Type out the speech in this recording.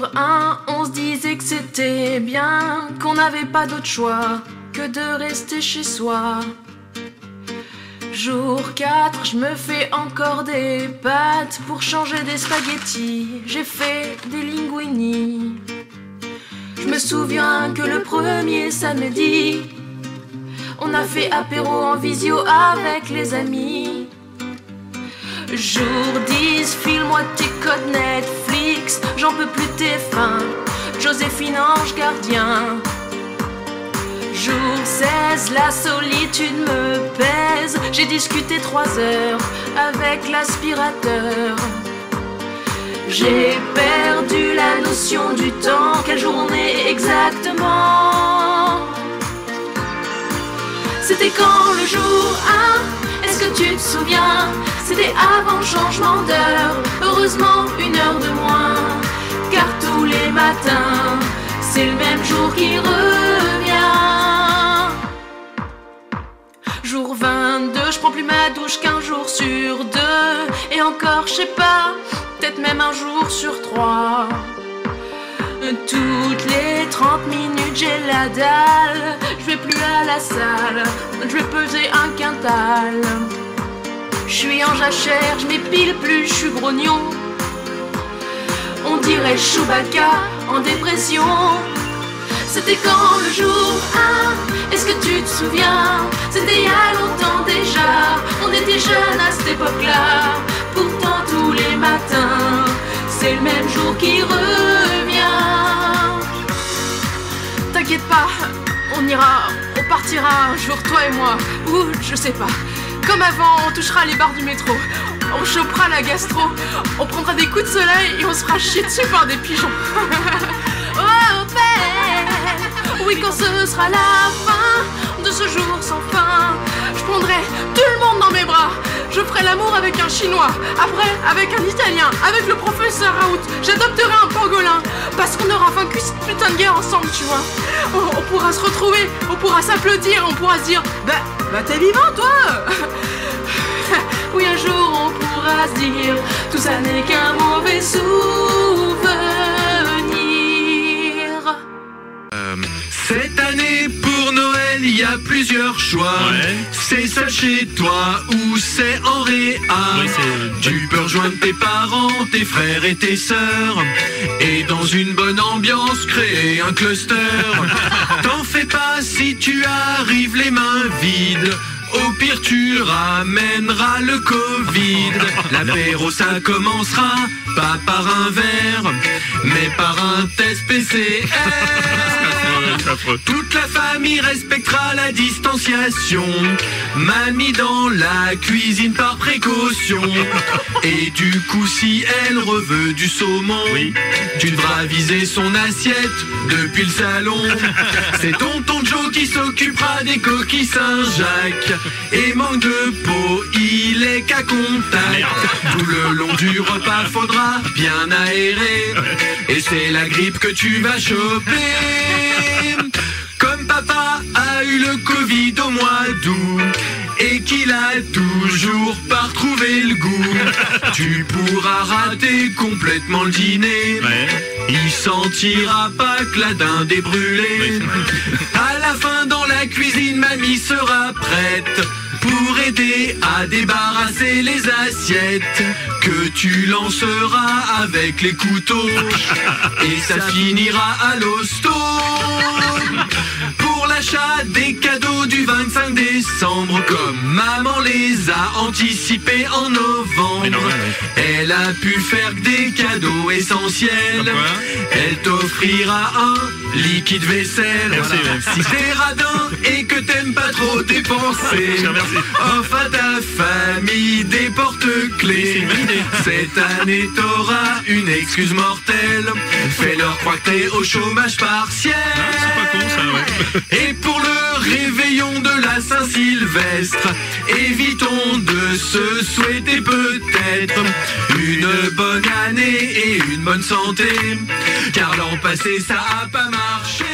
Jour 1, on se disait que c'était bien, qu'on n'avait pas d'autre choix que de rester chez soi. Jour 4, je me fais encore des pâtes pour changer des spaghettis. J'ai fait des linguini. Je me souviens que le premier samedi, on a fait apéro en visio avec les amis. Jour 10, file-moi tes codes Netflix, j'en peux plus tes fins, Joséphine Ange Gardien. Jour 16, la solitude me pèse, j'ai discuté 3 heures avec l'aspirateur. J'ai perdu la notion du temps, quelle journée exactement? C'était quand le jour 1? Est-ce que tu te souviens? C'était avant le changement d'heure, heureusement 1 heure de moins, car tous les matins, c'est le même jour qui revient. Jour 22, je prends plus ma douche qu'1 jour sur 2, et encore je sais pas, peut-être même 1 jour sur 3. Toutes les 30 minutes j'ai la dalle, je vais plus à la salle, je vais peser 1 quintal. Je suis en jachère, je m'épile plus, je suis grognon. On dirait Chewbacca en dépression. C'était quand le jour 1? Est-ce que tu te souviens? C'était il y a longtemps déjà, on était jeunes à cette époque-là. Pourtant tous les matins, c'est le même jour qui revient. T'inquiète pas, on ira, on partira un jour toi et moi, ou je sais pas. Comme avant, on touchera les barres du métro, on chopera la gastro, on prendra des coups de soleil et on se fera chier dessus par des pigeons. Oh père, oui, quand ce sera la fin de ce jour sans fin, je prendrai tout le monde dans mes bras. Je ferai l'amour avec un chinois, après avec un italien, avec le professeur Raoult, j'adopterai un pangolin, parce qu'on aura vaincu cette putain de guerre ensemble, tu vois. On pourra se retrouver, on pourra s'applaudir, on pourra se dire bah t'es vivant toi. Oui, un jour on pourra se dire, tout ça n'est qu'un mauvais souvenir. Cette année pour Noël, il y a plusieurs choix. Ouais. C'est seul chez toi ou c'est en réa. Oui, tu peux rejoindre tes parents, tes frères et tes sœurs, et dans une bonne ambiance créer un cluster. T'en fais pas si tu arrives les mains vides. Au pire tu ramèneras le Covid. L'apéro ça commencera pas par un verre, mais par un test PCR. Toute la famille respectera la distanciation. Mamie dans la cuisine par précaution. Et du coup si elle reveut du saumon, oui, tu devras viser son assiette depuis le salon. C'est tonton Joe qui s'occupera des coquilles Saint-Jacques. Et manque de peau, il est qu'à contact. Tout le long du repas faudra bien aérer, et c'est la grippe que tu vas choper. Comme papa a eu le Covid au mois d'août, et qu'il a toujours pas retrouvé le goût, tu pourras rater complètement le dîner. Ouais. Il sentira pas que la dinde est brûlée. À la fin dans la cuisine, mamie sera prête pour aider à débarrasser les assiettes que tu lanceras avec les couteaux, et ça finira à l'hosto. Pour l'achat des cadeaux du 25 décembre, comme maman les a anticipés en novembre, elle a pu faire que des cadeaux essentiels. Elle t'offrira un liquide vaisselle. Merci, voilà. Si t'es radin et que t'aimes pas trop dépenser, offre à ta famille des porte-clés. Cette année t'auras une excuse mortelle. Fais-leur croire que t'es au chômage partiel. C'est pas con ça, ouais. Et pour le réveillon de la Saint-Sylvestre, évitons de se souhaiter peut-être une bonne année et une bonne santé, car l'an passé ça a pas marché.